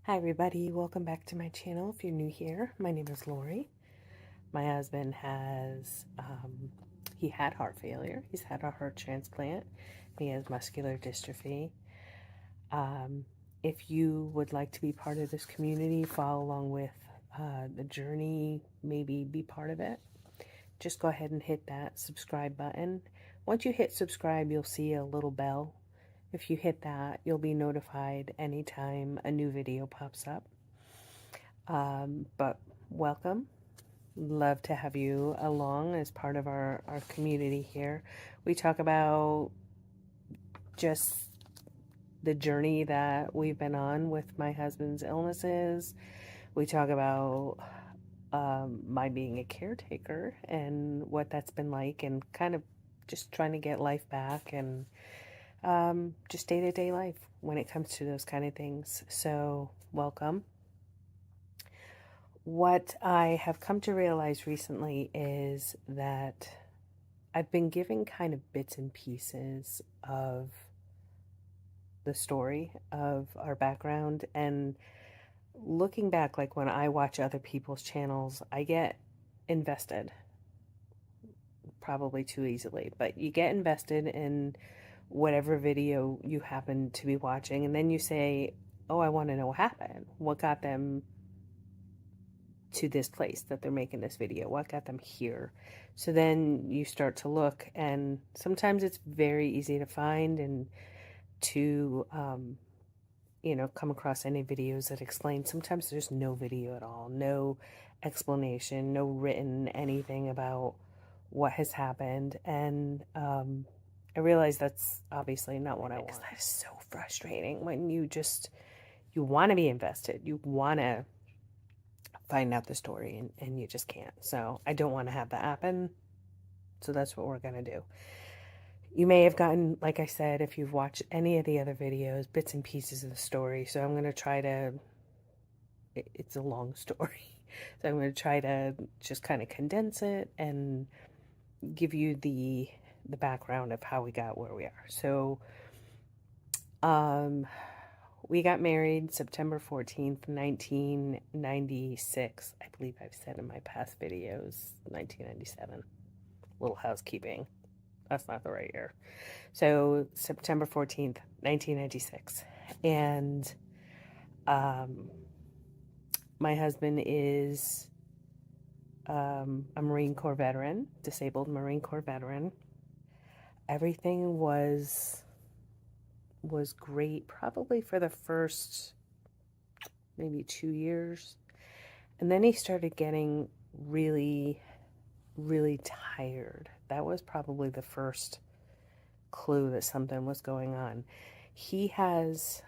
Hi everybody, welcome back to my channel. If you're new here, my name is Lori. My husband he had heart failure. He's had a heart transplant. He has muscular dystrophy. If you would like to be part of this community, follow along with the journey, maybe be part of it, just go ahead and hit that subscribe button. Once you hit subscribe, you'll see a little bell. If you hit that, you'll be notified anytime a new video pops up. But welcome. Love to have you along as part of our community here. We talk about just the journey that we've been on with my husband's illnesses. We talk about my being a caretaker and what that's been like, and kind of just trying to get life back, and just day-to-day life when it comes to those kind of things. So welcome. What I have come to realize recently is that I've been giving kind of bits and pieces of the story of our background, and looking back, like when I watch other people's channels, I get invested, probably too easily, but you get invested in whatever video you happen to be watching, and then you say, oh, I want to know what happened. What got them to this place that they're making this video? What got them here? So then you start to look, and sometimes it's very easy to find and to come across any videos that explain. Sometimes there's no video at all, no explanation, no written anything about what has happened. And I realize that's obviously not what I want. That is so frustrating when you want to be invested, you want to find out the story, and you just can't. So I don't want to have that happen. So that's what we're going to do. You may have gotten, like I said, if you've watched any of the other videos, bits and pieces of the story. So I'm going to try to, it's a long story. So I'm going to try to just kind of condense it and give you the background of how we got where we are. So, we got married September 14th, 1996. I believe I've said in my past videos, 1997. Little housekeeping. That's not the right year. So September 14th, 1996. And my husband is a Marine Corps veteran, disabled Marine Corps veteran. Everything was great probably for the first maybe 2 years. And then he started getting really, really tired. That was probably the first clue that something was going on. He has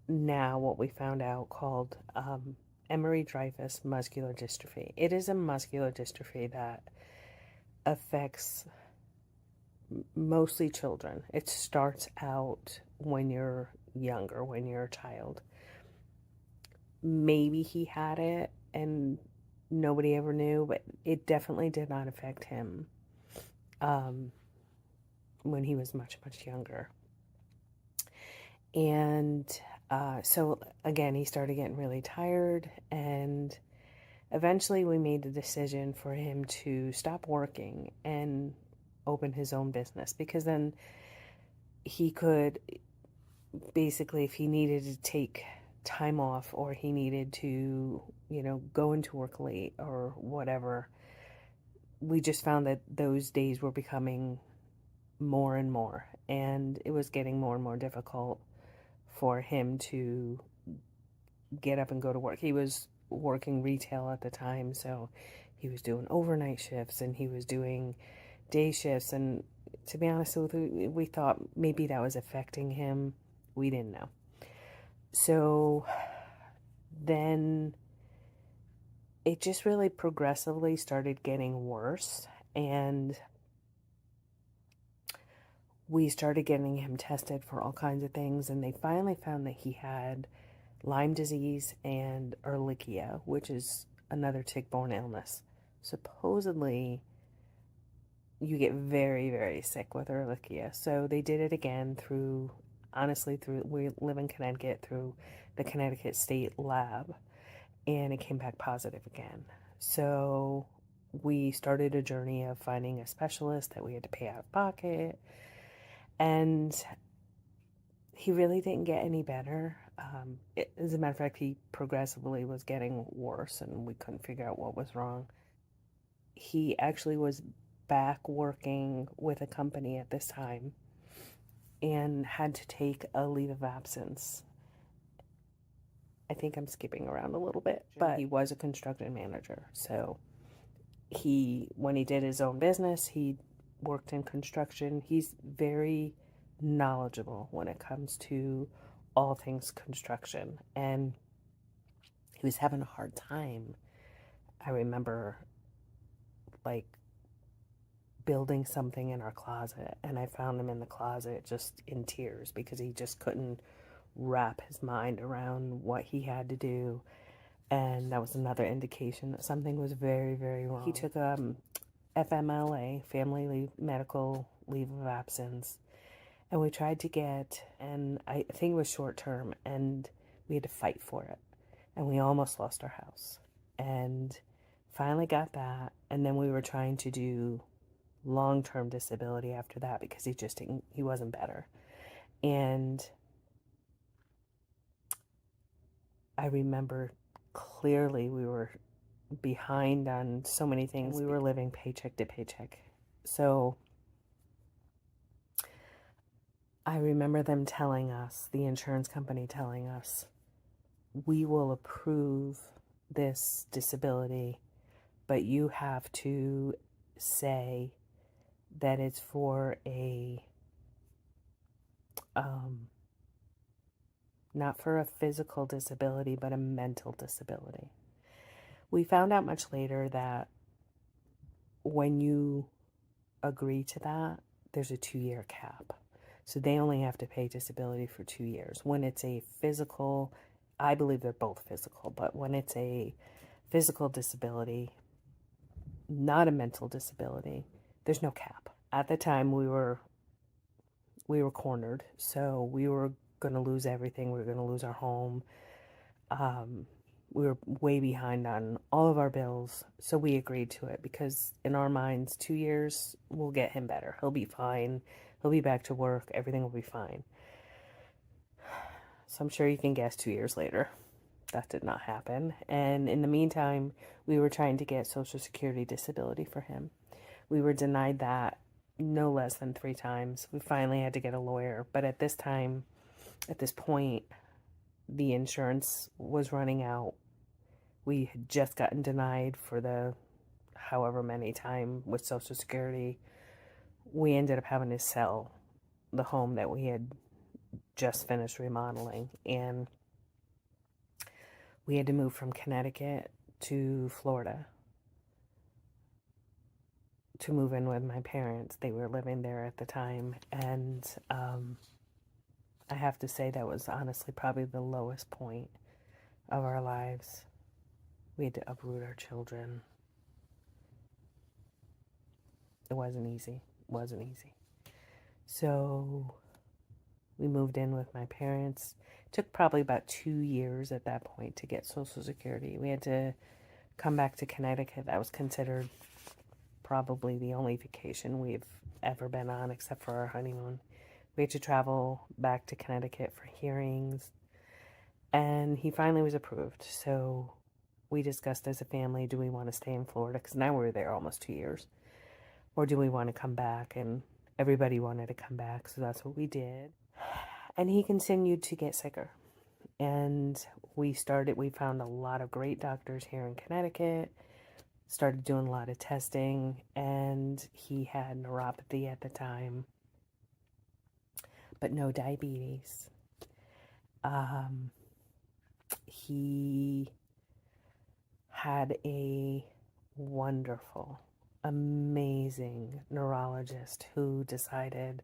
now what we found out called Emery-Dreifuss muscular dystrophy. It is a muscular dystrophy that affects mostly children. It starts out when you're younger, when you're a child. Maybe he had it and nobody ever knew, but it definitely did not affect him when he was much, much younger. And so again, he started getting really tired, and eventually we made the decision for him to stop working and open his own business, because then he could basically, if he needed to take time off, or he needed to, go into work late or whatever, we just found that those days were becoming more and more, and it was getting more and more difficult for him to get up and go to work. He was working retail at the time, so he was doing overnight shifts and he was doing day shifts, and to be honest with you, we thought maybe that was affecting him. We didn't know. So then it just really progressively started getting worse, and we started getting him tested for all kinds of things, and they finally found that he had Lyme disease and Ehrlichia, which is another tick-borne illness. Supposedly, you get very, very sick with Ehrlichia. So they did it again we live in Connecticut, through the Connecticut State lab, and it came back positive again. So we started a journey of finding a specialist that we had to pay out of pocket, and he really didn't get any better. As a matter of fact, he progressively was getting worse, and we couldn't figure out what was wrong. He actually was back working with a company at this time and had to take a leave of absence. I think I'm skipping around a little bit, but he was a construction manager. So when he did his own business, he worked in construction. He's very knowledgeable when it comes to all things construction, and he was having a hard time. I remember like building something in our closet, and I found him in the closet just in tears because he just couldn't wrap his mind around what he had to do. And that was another indication that something was very, very wrong. He took FMLA, family medical leave of absence, and we tried to get, and I think it was short term, and we had to fight for it, and we almost lost our house, and finally got that. And then we were trying to do long-term disability after that because he wasn't better. And I remember clearly we were behind on so many things. We were living paycheck to paycheck. So I remember them telling us, the insurance company telling us, we will approve this disability, but you have to say that it's for not for a physical disability, but a mental disability. We found out much later that when you agree to that, there's a 2-year cap. So they only have to pay disability for 2 years. When it's a physical, I believe they're both physical, but when it's a physical disability, not a mental disability, there's no cap. At the time, we were cornered, so we were going to lose everything. We were going to lose our home. We were way behind on all of our bills, so we agreed to it because in our minds, 2 years will get him better. He'll be fine. He'll be back to work. Everything will be fine. So I'm sure you can guess 2 years later, that did not happen. And in the meantime, we were trying to get Social Security disability for him. We were denied that no less than 3 times. We finally had to get a lawyer. But at this point, the insurance was running out. We had just gotten denied for the however many time with Social Security. We ended up having to sell the home that we had just finished remodeling, and we had to move from Connecticut to Florida to move in with my parents. They were living there at the time, and I have to say that was honestly probably the lowest point of our lives. We had to uproot our children. It wasn't easy. So we moved in with my parents. It took probably about 2 years at that point to get Social Security. We had to come back to Connecticut. That was considered probably the only vacation we've ever been on except for our honeymoon. We had to travel back to Connecticut for hearings, and he finally was approved. So we discussed as a family, do we want to stay in Florida? Because now we're there almost 2 years. Or do we want to come back? And everybody wanted to come back, so that's what we did. And he continued to get sicker. And we found a lot of great doctors here in Connecticut, started doing a lot of testing, and he had neuropathy at the time, but no diabetes. He had a wonderful, amazing neurologist who decided,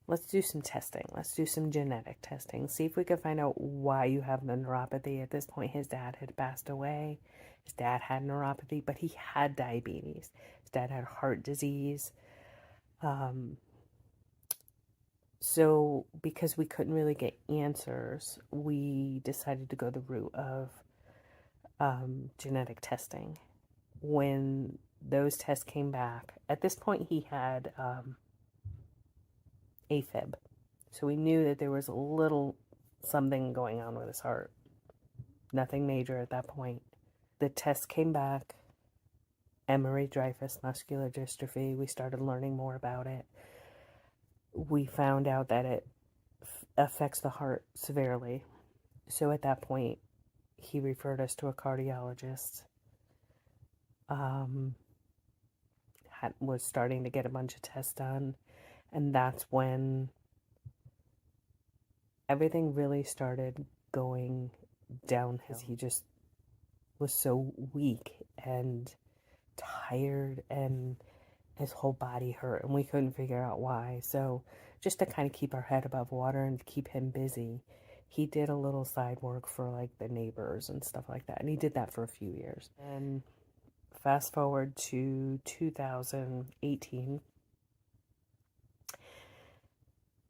let's do some testing. Let's do some genetic testing. See if we can find out why you have the neuropathy. At this point, his dad had passed away. His dad had neuropathy, but he had diabetes. His dad had heart disease. So, because we couldn't really get answers, we decided to go the route of genetic testing. When those tests came back, at this point he had AFib. So we knew that there was a little something going on with his heart. Nothing major at that point. The test came back, Emery-Dreifuss muscular dystrophy. We started learning more about it. We found out that it affects the heart severely. So at that point, he referred us to a cardiologist. Was starting to get a bunch of tests done. And that's when everything really started going downhill. He just was so weak and tired, and his whole body hurt, and we couldn't figure out why. So just to kind of keep our head above water and keep him busy, he did a little side work for like the neighbors and stuff like that. And he did that for a few years. And fast forward to 2018,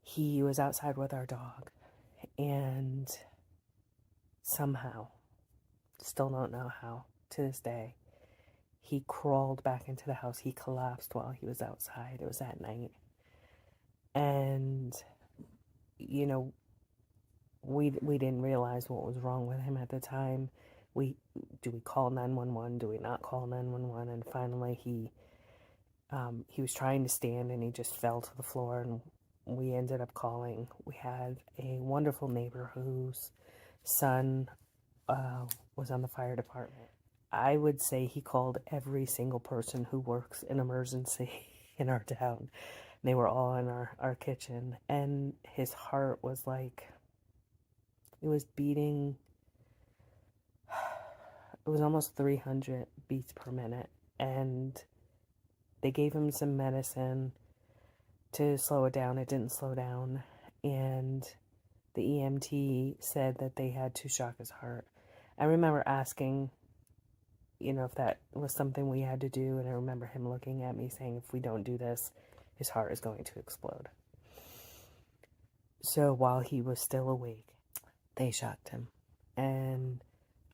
he was outside with our dog, and somehow, still don't know how to this day, he crawled back into the house. He collapsed while he was outside. It was at night. And, you know, we didn't realize what was wrong with him at the time. We call 911? Do we not call 911? And finally he was trying to stand and he just fell to the floor, and we ended up calling. We had a wonderful neighbor whose son was on the fire department. I would say he called every single person who works in emergency in our town. They were all in our kitchen, and his heart was like, it was beating, it was almost 300 beats per minute. And they gave him some medicine to slow it down. It didn't slow down. And the EMT said that they had to shock his heart. I remember asking, if that was something we had to do. And I remember him looking at me saying, if we don't do this, his heart is going to explode. So while he was still awake, they shocked him. And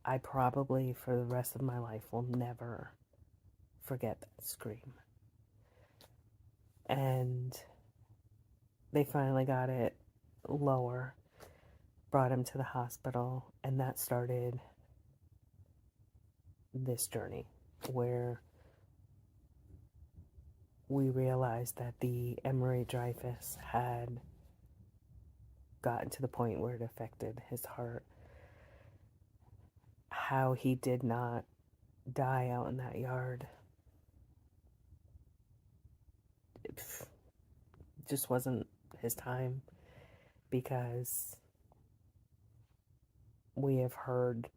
I probably, for the rest of my life, will never forget that scream. And they finally got it lower, brought him to the hospital, and that started this journey where we realized that the Emery-Dreifuss had gotten to the point where it affected his heart. How he did not die out in that yard, it just wasn't his time, because we have heard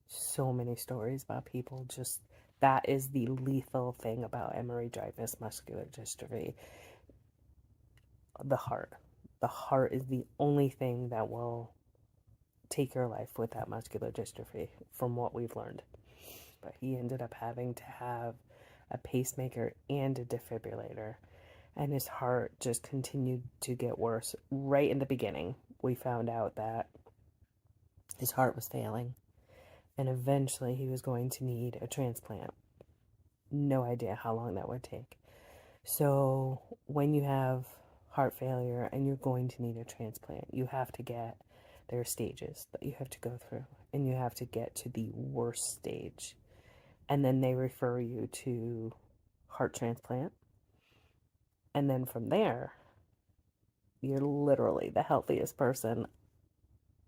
so many stories about people just, that is the lethal thing about Emery-Dreifuss muscular dystrophy. The heart. The heart is the only thing that will take your life with that muscular dystrophy, from what we've learned. But he ended up having to have a pacemaker and a defibrillator, and his heart just continued to get worse. Right in the beginning, we found out that his heart was failing, and eventually he was going to need a transplant. No idea how long that would take. So when you have heart failure and you're going to need a transplant, you have to get, there are stages that you have to go through, and you have to get to the worst stage. And then they refer you to heart transplant. And then from there, you're literally the healthiest person.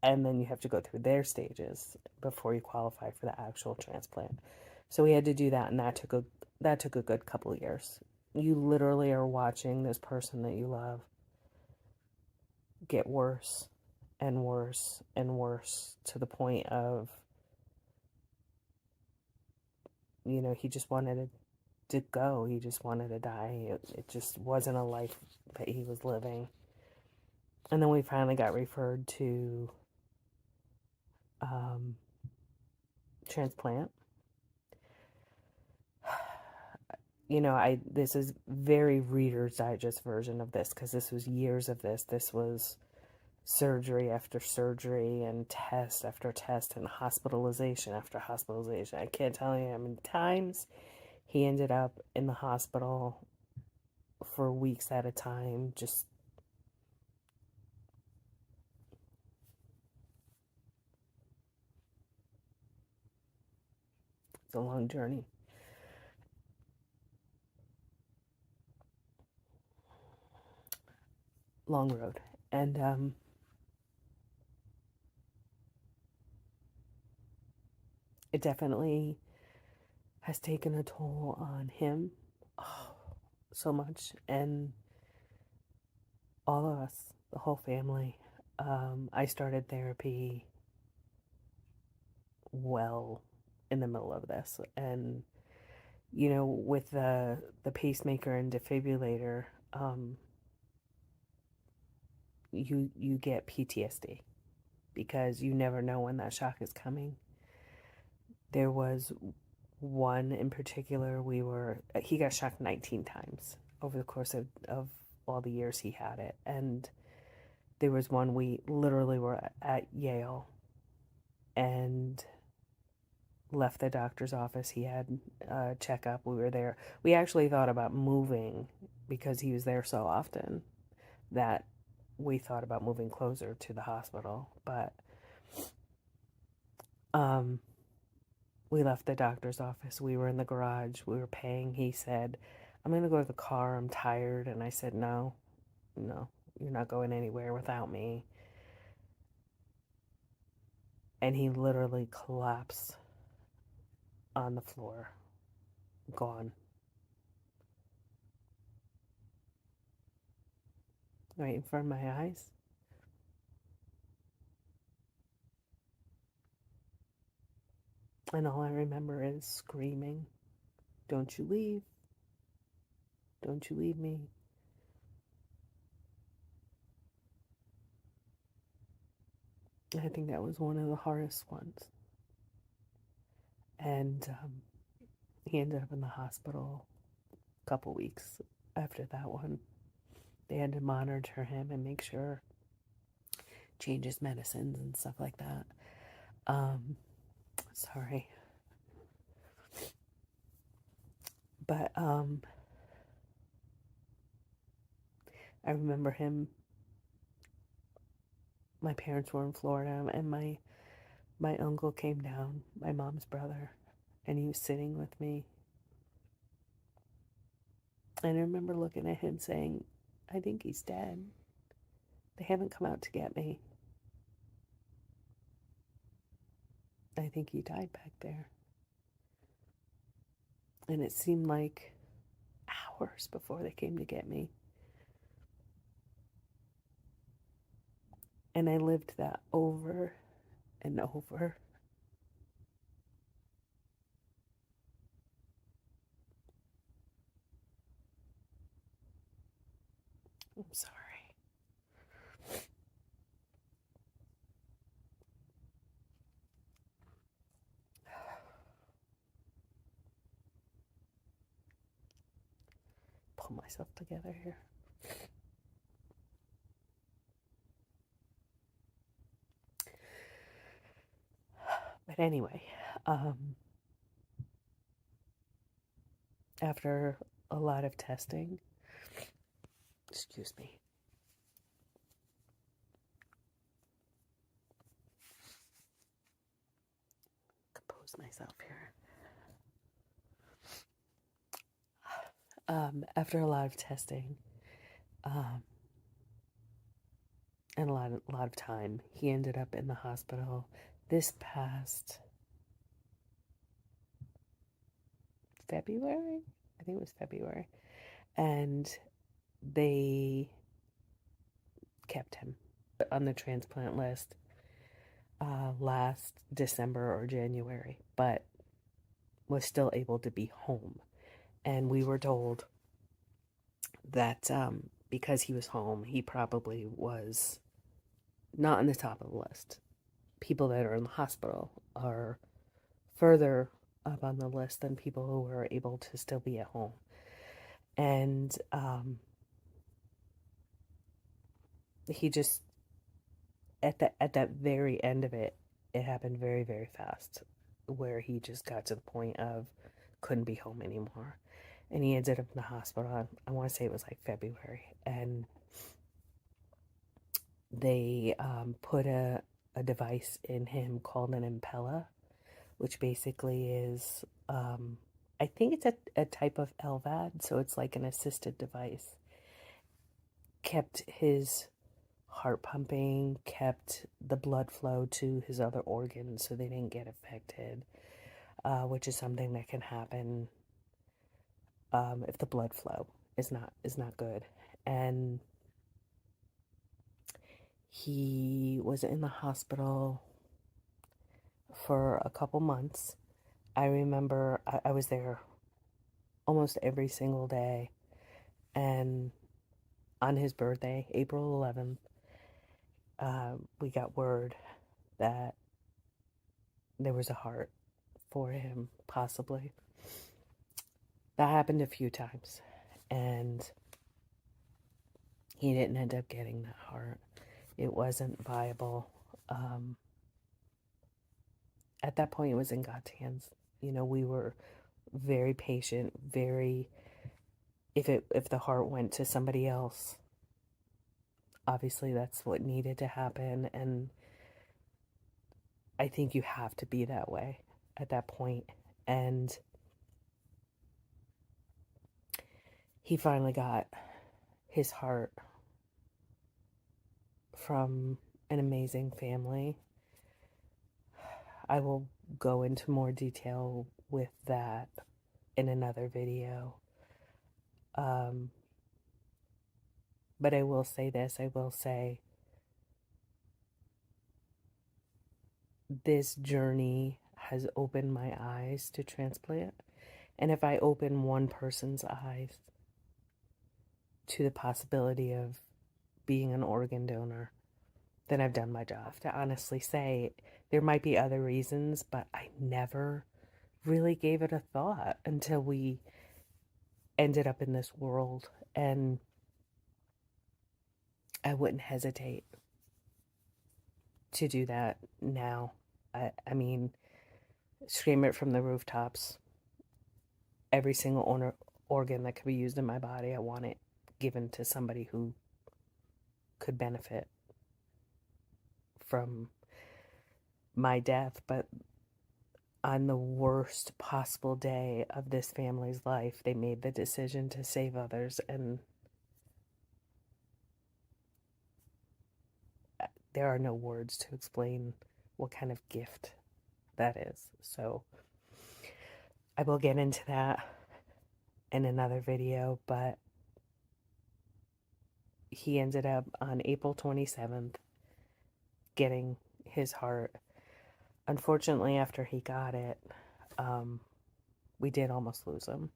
And then you have to go through their stages before you qualify for the actual transplant. So we had to do that, and that took a good couple of years. You literally are watching this person that you love get worse and worse and worse, to the point of, he just wanted to go. He just wanted to die. It just wasn't a life that he was living. And then we finally got referred to transplant. this is very Reader's Digest version of this because this was years of this. This was surgery after surgery and test after test and hospitalization after hospitalization. I can't tell you how many times he ended up in the hospital for weeks at a time. Just, it's a long journey, long road. And it definitely has taken a toll on him, oh, so much, and all of us, the whole family. I started therapy well in the middle of this, and with the pacemaker and defibrillator, you get PTSD because you never know when that shock is coming. There was one in particular, he got shocked 19 times over the course of all the years he had it. And there was one, we literally were at Yale and left the doctor's office. He had a checkup. We were there. We actually thought about moving because he was there so often that we thought about moving closer to the hospital. But we left the doctor's office. We were in the garage. We were paying. He said, "I'm going to go to the car. I'm tired." And I said, "No, no, you're not going anywhere without me." And he literally collapsed on the floor, gone, right in front of my eyes. And all I remember is screaming, "Don't you leave. Don't you leave me." And I think that was one of the hardest ones. And he ended up in the hospital a couple weeks after that one. They had to monitor him and make sure, change his medicines and stuff like that. Sorry. But I remember him, my parents were in Florida, and my uncle came down, my mom's brother, and he was sitting with me. And I remember looking at him saying, "I think he's dead. They haven't come out to get me. I think he died back there." And it seemed like hours before they came to get me. And I lived that over and over. I'm sorry. Pull myself together here. But anyway, after a lot of testing, excuse me, compose myself here. After a lot of testing, and a lot of time, he ended up in the hospital this past February. I think it was February. And they kept him on the transplant list last December or January, but was still able to be home. And we were told that because he was home, he probably was not on the top of the list. People that are in the hospital are further up on the list than people who are able to still be at home. And he just, at that very end of it, it happened very, very fast, where he just got to the point of couldn't be home anymore. And he ended up in the hospital. I want to say it was like February. And they put a device in him called an impella, which basically is, I think it's a type of LVAD, so it's like an assisted device. Kept his heart pumping, kept the blood flow to his other organs so they didn't get affected, which is something that can happen if the blood flow is not good. And he was in the hospital for a couple months. I remember I was there almost every single day. And on his birthday, April 11th, we got word that there was a heart for him, possibly. That happened a few times. And he didn't end up getting that heart. It wasn't viable. At that point, it was in God's hands. You know, we were very patient, very, if the heart went to somebody else, obviously that's what needed to happen. And I think you have to be that way at that point. And he finally got his heart from an amazing family. I will go into more detail with that in another video. But I will say this, I will say this journey has opened my eyes to transplant. And if I open one person's eyes to the possibility of being an organ donor, then I've done my job. To honestly say, there might be other reasons, but I never really gave it a thought until we ended up in this world. And I wouldn't hesitate to do that now. I mean, scream it from the rooftops. Every single organ that could be used in my body, I want it given to somebody who could benefit from my death. But on the worst possible day of this family's life, they made the decision to save others. And there are no words to explain what kind of gift that is. So I will get into that in another video, but he ended up on April 27th getting his heart. Unfortunately, after he got it, we did almost lose him.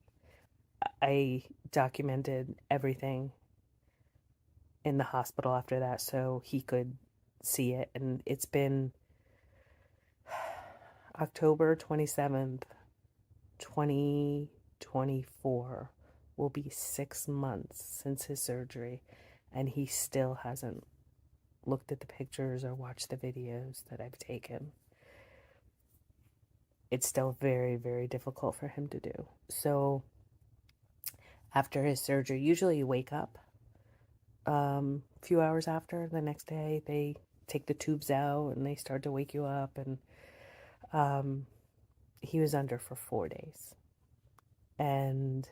I documented everything in the hospital after that so he could see it, and it's been October 27th, 2024 will be 6 months since his surgery, and he still hasn't looked at the pictures or watched the videos that I've taken. It's still very, very difficult for him to do. So after his surgery, usually you wake up a few hours after. The next day they take the tubes out and they start to wake you up. And he was under for 4 days. And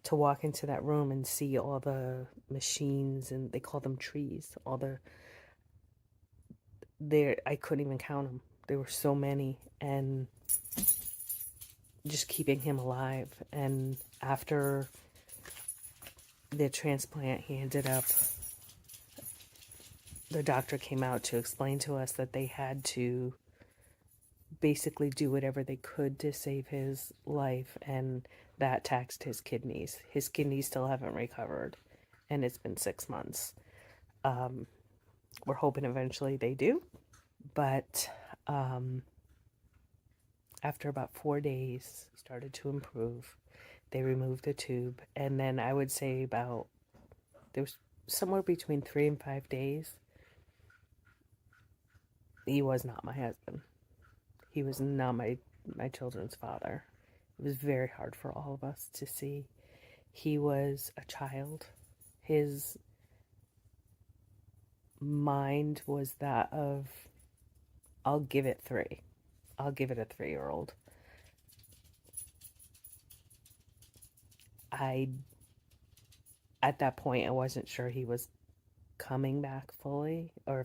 to walk into that room and see all the machines, and they call them trees, all the, there, I couldn't even count them. There were so many, and just keeping him alive. And after the transplant, he ended up, the doctor came out to explain to us that they had to basically do whatever they could to save his life, and that taxed his kidneys. His kidneys still haven't recovered, and it's been 6 months. We're hoping eventually they do, but I After about 4 days, he started to improve. They removed the tube, and then I would say about, there was somewhere between 3 and 5 days, he was not my husband. He was not my children's father. It was very hard for all of us to see. He was a child. His mind was that of, I'll give it 3. I'll give it a 3-year-old. At that point, I wasn't sure he was coming back fully, or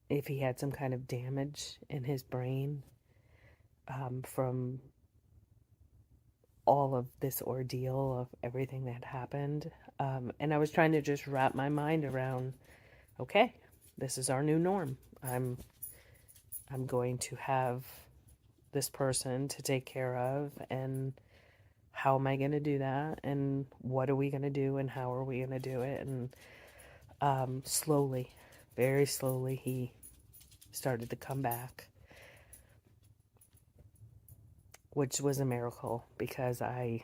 if he had some kind of damage in his brain from all of this ordeal of everything that happened. And I was trying to just wrap my mind around, okay, this is our new norm. I'm going to have this person to take care of, and how am I going to do that, and what are we going to do, and how are we going to do it? And slowly, very slowly, he started to come back, which was a miracle, because I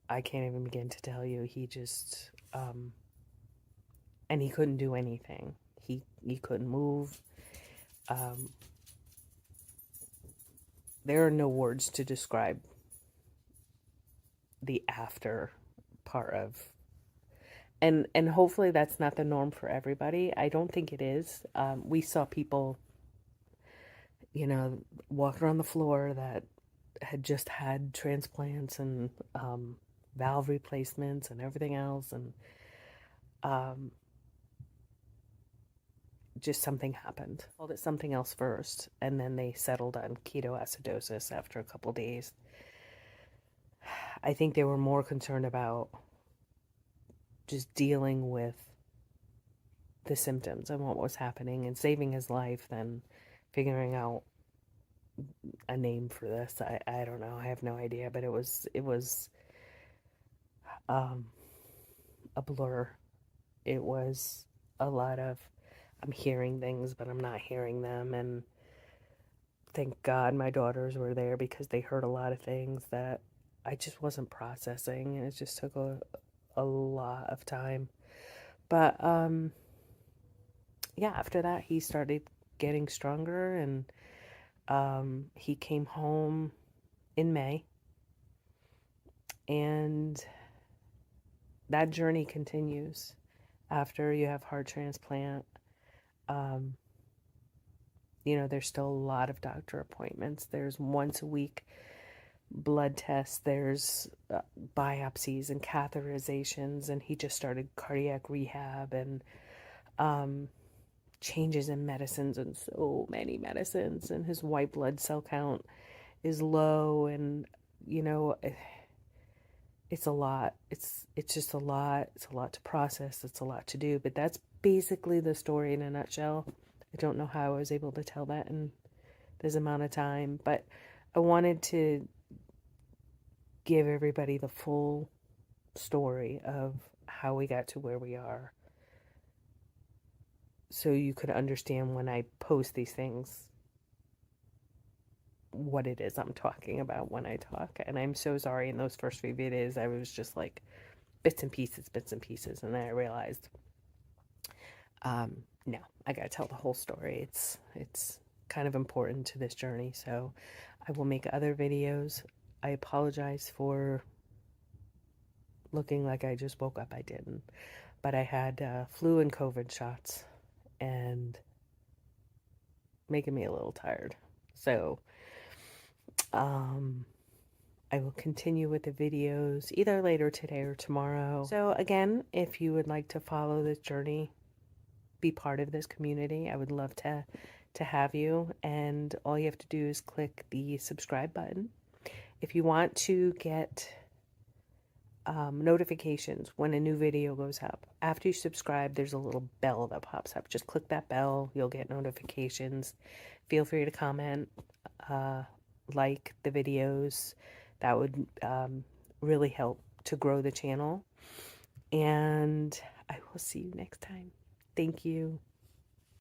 can't even begin to tell you. He just and he couldn't do anything. He couldn't move. There are no words to describe the after part of, and hopefully that's not the norm for everybody. I don't think it is. We saw people, walking on the floor that had just had transplants and valve replacements and everything else, and just something happened. Called it something else first, and then they settled on ketoacidosis after a couple days. I think they were more concerned about just dealing with the symptoms and what was happening and saving his life than figuring out a name for this. I don't know. I have no idea, but it was a blur. It was a lot of, I'm hearing things, but I'm not hearing them. And thank God my daughters were there, because they heard a lot of things that I just wasn't processing. And it just took a lot of time. But yeah, after that, he started getting stronger, and he came home in May. And that journey continues after you have heart transplant. There's still a lot of doctor appointments. There's once a week blood tests. There's biopsies and catheterizations. And he just started cardiac rehab and changes in medicines, and so many medicines. And his white blood cell count is low. And, it's a lot. It's just a lot. It's a lot to process. It's a lot to do. But that's basically the story in a nutshell. I don't know how I was able to tell that in this amount of time, but I wanted to give everybody the full story of how we got to where we are, so you could understand when I post these things what it is I'm talking about when I talk. And I'm so sorry, in those first few videos I was just like bits and pieces, and then I realized no, I gotta tell the whole story. It's kind of important to this journey, so I will make other videos. I apologize for looking like I just woke up. I didn't, but I had flu and COVID shots, and making me a little tired. So I will continue with the videos either later today or tomorrow. So again, if you would like to follow this journey, be part of this community, I would love to have you. And all you have to do is click the subscribe button. If you want to get notifications when a new video goes up, after you subscribe, there's a little bell that pops up. Just click that bell. You'll get notifications. Feel free to comment, like the videos. That would really help to grow the channel. And I will see you next time. Thank you.